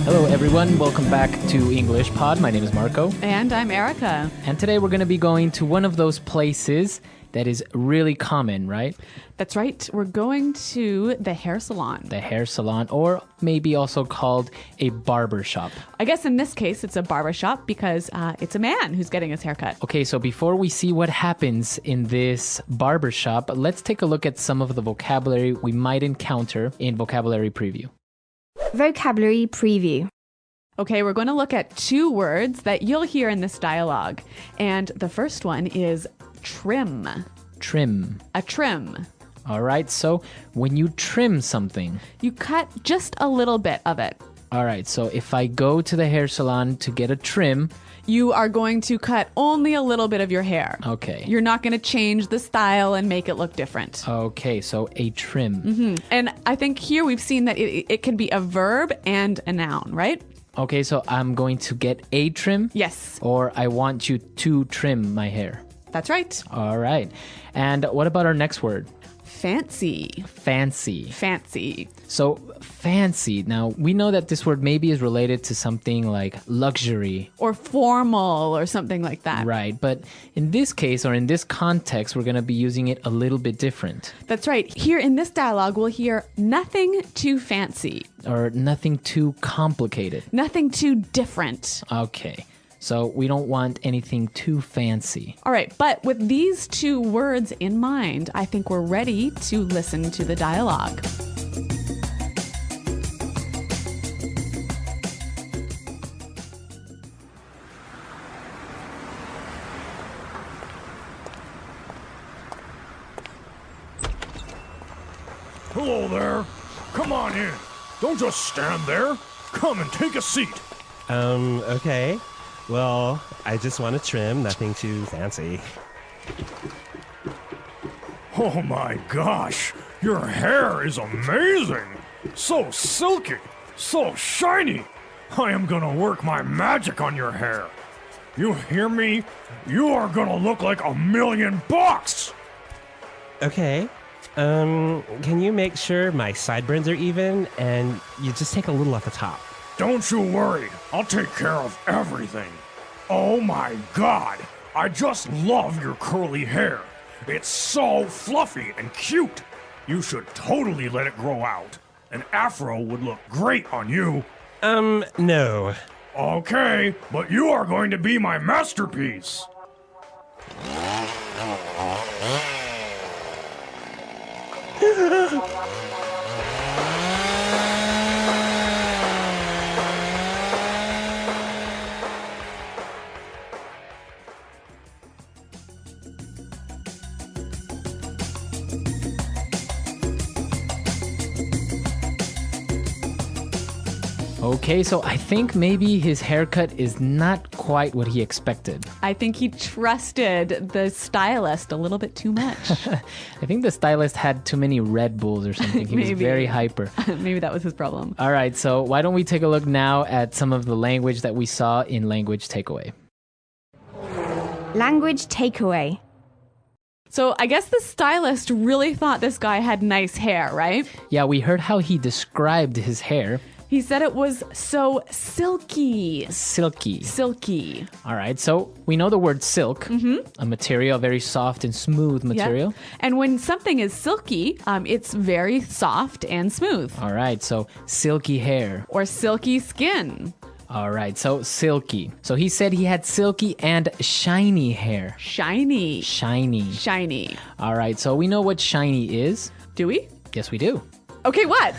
Hello, everyone. Welcome back to EnglishPod. My name is Marco. And I'm Erica. And today we're going to be going to one of those places that is really common, right? That's right. We're going to the hair salon. The hair salon, or maybe also called a barber shop. I guess in this case, it's a barber shop because it's a man who's getting his haircut. Okay, so before we see what happens in this barber shop, let's take a look at some of the vocabulary we might encounter in Vocabulary Preview. Vocabulary Preview. Okay, we're going to look at two words that you'll hear in this dialogue. And the first one is trim. Trim. A trim. All right, so when you trim something. You cut just a little bit of it. All right, so if I go to the hair salon to get a trim. You are going to cut only a little bit of your hair. Okay. You're not going to change the style and make it look different. Okay, so a trim. Mm-hmm. And I think here we've seen that it can be a verb and a noun, right? Okay, so I'm going to get a trim? Yes. Or I want you to trim my hair. That's right. All right. And what about our next word? Fancy. Fancy. Fancy. So fancy. Now, we know that this word maybe is related to something like luxury. Or formal or something like that. Right. But in this case or in this context, we're going to be using it a little bit different. That's right. Here in this dialogue, we'll hear nothing too fancy. Or nothing too complicated. Nothing too different. Okay. So we don't want anything too fancy. All right, but with these two words in mind, I think we're ready to listen to the dialogue. Hello there. Come on in. Don't just stand there. Come and take a seat. Okay. Well, I just want to trim, nothing too fancy. Oh my gosh, your hair is amazing. So silky, so shiny. I am gonna work my magic on your hair. You hear me? You are gonna look like $1,000,000. Okay. Can you make sure my sideburns are even and you just take a little off the top? Don't you worry, I'll take care of everything. Oh my God, I just love your curly hair. It's so fluffy and cute. You should totally let it grow out. An afro would look great on you. No. Okay, but you are going to be my masterpiece. Okay, so I think maybe his haircut is not quite what he expected. I think he trusted the stylist a little bit too much. I think the stylist had too many Red Bulls or something. He was very hyper. Maybe that was his problem. All right, so why don't we take a look now at some of the language that we saw in Language Takeaway. Language Takeaway. So I guess the stylist really thought this guy had nice hair, right? Yeah, we heard how he described his hair. He said it was so silky. Silky. Silky. All right, so we know the word silk, a material, a very soft and smooth material. Yep. And when something is silky, it's very soft and smooth. All right, so silky hair. Or silky skin. All right, so silky. So he said he had silky and shiny hair. Shiny. Shiny. Shiny. All right, so we know what shiny is. Do we? Yes, we do. Okay, what?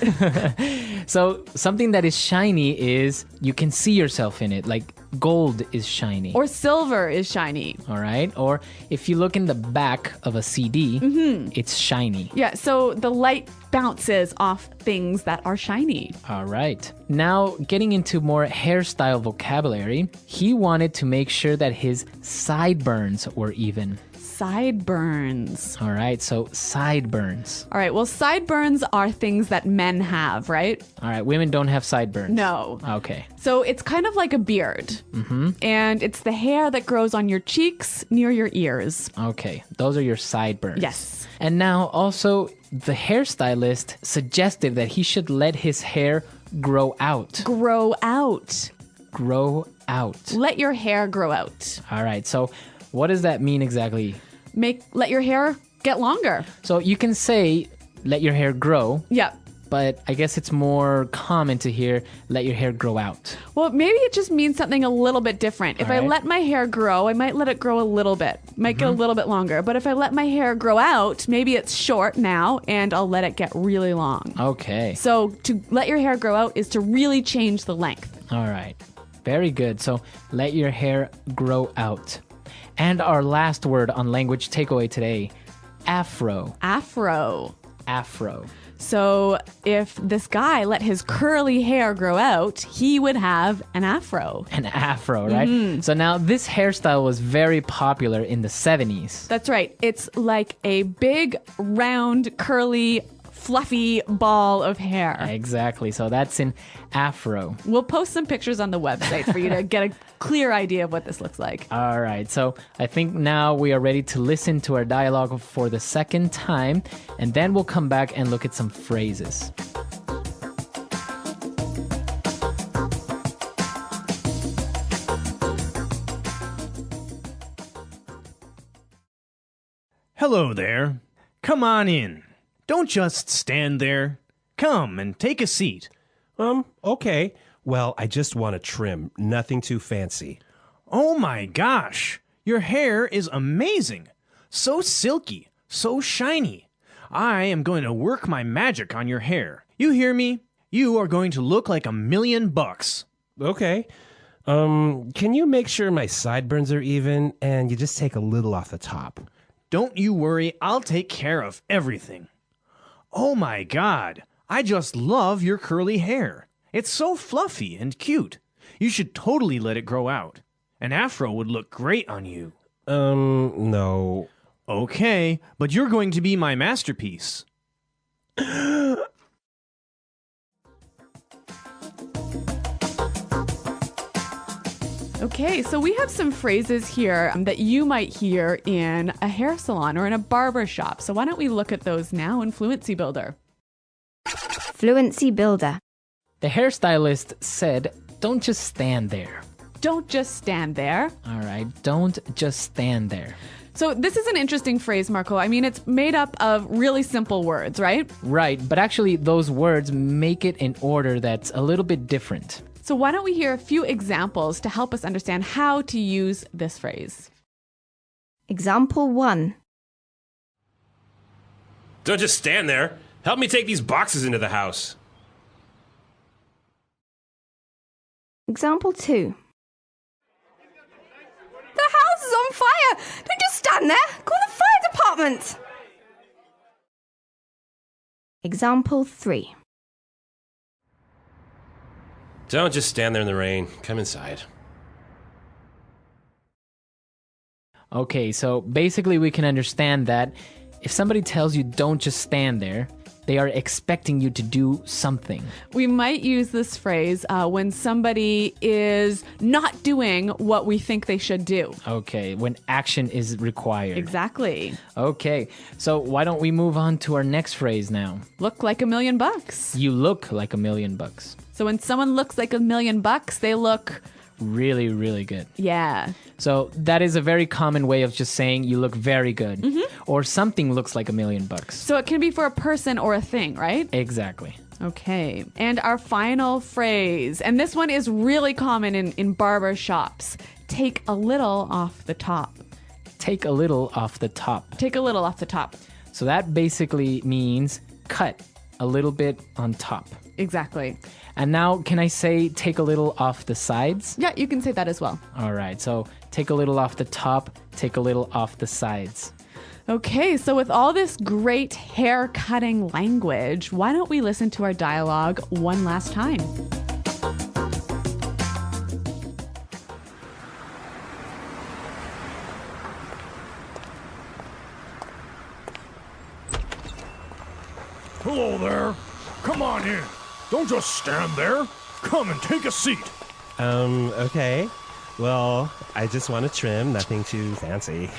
So something that is shiny is you can see yourself in it, like gold is shiny. Or silver is shiny. All right. Or if you look in the back of a CD, it's shiny. Yeah, so the light bounces off things that are shiny. All right. Now, getting into more hairstyle vocabulary, he wanted to make sure that his sideburns were even. Sideburns. All right, so sideburns. All right, well, sideburns are things that men have, right? All right, women don't have sideburns. No. Okay. So it's kind of like a beard. Mm-hmm. And it's the hair that grows on your cheeks near your ears. Okay, those are your sideburns. Yes. And now also, the hairstylist suggested that he should let his hair grow out. Grow out. Grow out. Let your hair grow out. All right. So what does that mean exactly? Let your hair get longer. So you can say, let your hair grow, Yeah. but I guess it's more common to hear, let your hair grow out. Well, maybe it just means something a little bit different. If All I right. let my hair grow, I might let it grow a little bit, might get a little bit longer. But if I let my hair grow out, maybe it's short now and I'll let it get really long. Okay. So to let your hair grow out is to really change the length. All right. Very good. So let your hair grow out. And our last word on language takeaway today, afro. Afro. Afro. So if this guy let his curly hair grow out, he would have an afro. An afro, right? So now this hairstyle was very popular in the 70s. That's right. It's like a big, round, curly, fluffy ball of hair. Exactly. So that's an afro. We'll post some pictures on the website for you to get a clear idea of what this looks like. All right. So I think now we are ready to listen to our dialogue for the second time, and then we'll come back and look at some phrases. Hello there. Come on in. Don't just stand there. Come and take a seat. Okay. Well, I just want a trim. Nothing too fancy. Oh my gosh. Your hair is amazing. So silky, so shiny. I am going to work my magic on your hair. You hear me? You are going to look like $1,000,000. Okay. Can you make sure my sideburns are even and you just take a little off the top? Don't you worry, I'll take care of everything. Oh my God, I just love your curly hair. It's so fluffy and cute. You should totally let it grow out. An afro would look great on you. No. Okay, but you're going to be my masterpiece. Okay, so we have some phrases here that you might hear in a hair salon or in a barber shop. So why don't we look at those now in Fluency Builder? Fluency builder. The hairstylist said, don't just stand there. Don't just stand there. All right. Don't just stand there. So this is an interesting phrase, Marco. I mean, it's made up of really simple words, right? Right. But actually, those words make it in order that's a little bit different. So why don't we hear a few examples to help us understand how to use this phrase? Example 1. Don't just stand there. Help me take these boxes into the house. Example 2. The house is on fire! Don't just stand there! Call the fire department! Example 3. Don't just stand there in the rain. Come inside. Okay, so basically we can understand that if somebody tells you don't just stand there, they are expecting you to do something. We might use this phrase when somebody is not doing what we think they should do. Okay, when action is required. Exactly. Okay, so why don't we move on to our next phrase now? Look like $1,000,000. You look like $1,000,000. So when someone looks like $1,000,000, they look, Really, really good. yeah. So that is a very common way of just saying you look very good. Or something looks like $1,000,000. So it can be for a person or a thing, right? Exactly. Okay. And our final phrase, and this one is really common in barber shops. Take a little off the top. Take a little off the top. Take a little off the top. So that basically means cut a little bit on top. Exactly. And now, can I say take a little off the sides? Yeah, you can say that as well. All right, so take a little off the top, take a little off the sides. Okay, so with all this great hair cutting language, why don't we listen to our dialogue one last time? Hello there. Come on in. Don't just stand there. Come and take a seat. Okay. Well, I just want a trim, nothing too fancy.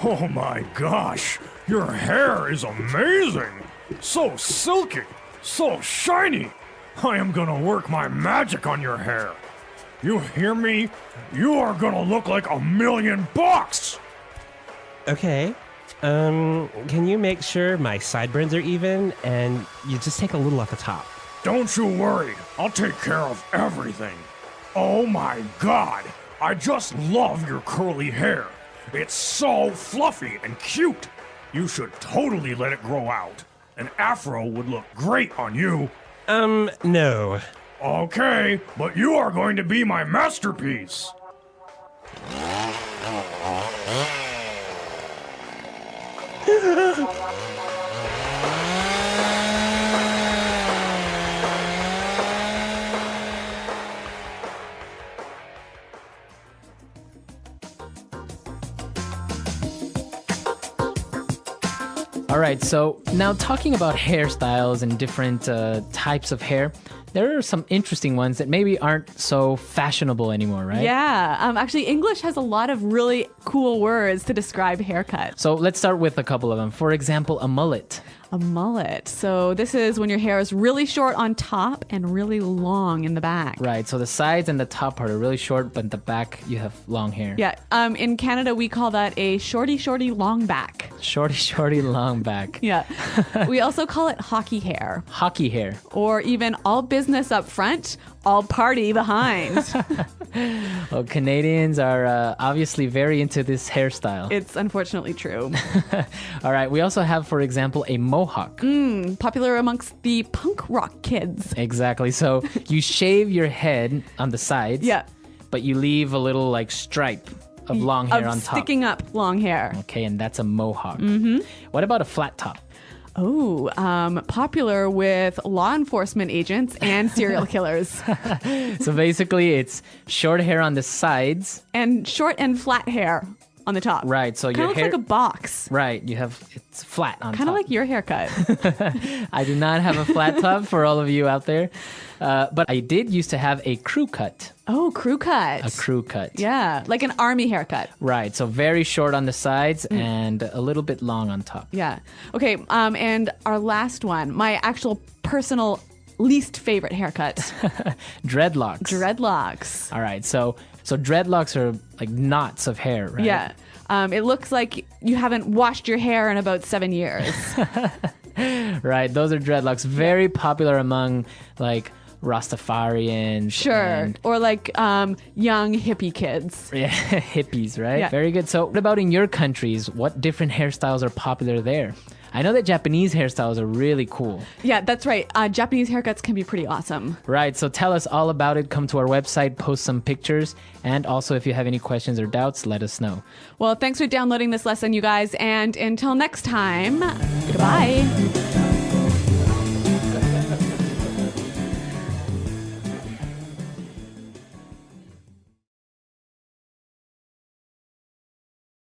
Oh my gosh, your hair is amazing. So silky, So shiny! I am gonna work my magic on your hair. You hear me? You are gonna look like $1,000,000! Okay. Can you make sure my sideburns are even and you just take a little off the top? Don't you worry, I'll take care of everything. Oh my god, I just love your curly hair. It's so fluffy and cute. You should totally let it grow out. An afro would look great on you. No. Okay, but you are going to be my masterpiece. All right, so now talking about hairstyles and different types of hair, there are some interesting ones that maybe aren't so fashionable anymore, right? Yeah. Actually, English has a lot of really cool words to describe haircuts. So let's start with a couple of them. For example, a mullet. A mullet. So this is when your hair is really short on top and really long in the back. Right, so the sides and the top part are really short, but the back you have long hair. Yeah. In Canada, we call that a shorty long back. Shorty, long back. Yeah. We also call it hockey hair, Hockey hair. or even all business up front, all party behind. Well, Canadians are obviously very into this hairstyle. It's unfortunately true. All right, we also have, for example, a mohawk. Popular amongst the punk rock kids. Exactly. So you shave your head on the sides. Yeah. But you leave a little like stripe of long hair on top. Sticking up long hair. Okay, and that's a mohawk. Mm-hmm. What about a flat top? Oh, popular with law enforcement agents and serial killers. So basically, it's short hair on the sides. And short and flat hair on the top. Right. So Kind your of looks hair. like a box. Right. It's flat on top. Kind of like your haircut. I do not have a flat top for all of you out there, but I did used to have a crew cut. Oh, crew cut. A crew cut. Yeah, like an army haircut. Right. So very short on the sides and a little bit long on top. Yeah. Okay, and our last one, my actual personal least favorite haircut. Dreadlocks. Dreadlocks. All right. So dreadlocks are like knots of hair, right? Yeah. It looks like you haven't washed your hair in about 7 years. Right. Those are dreadlocks. Very popular among like Rastafarians. Sure. And, Or like young hippie kids. yeah, hippies, right? Yeah. Very good. So what about in your countries? What different hairstyles are popular there? I know that Japanese hairstyles are really cool. Yeah, that's right. Japanese haircuts can be pretty awesome. Right, so tell us all about it. Come to our website, post some pictures, and also if you have any questions or doubts, let us know. Well, thanks for downloading this lesson, you guys. And until next time, goodbye.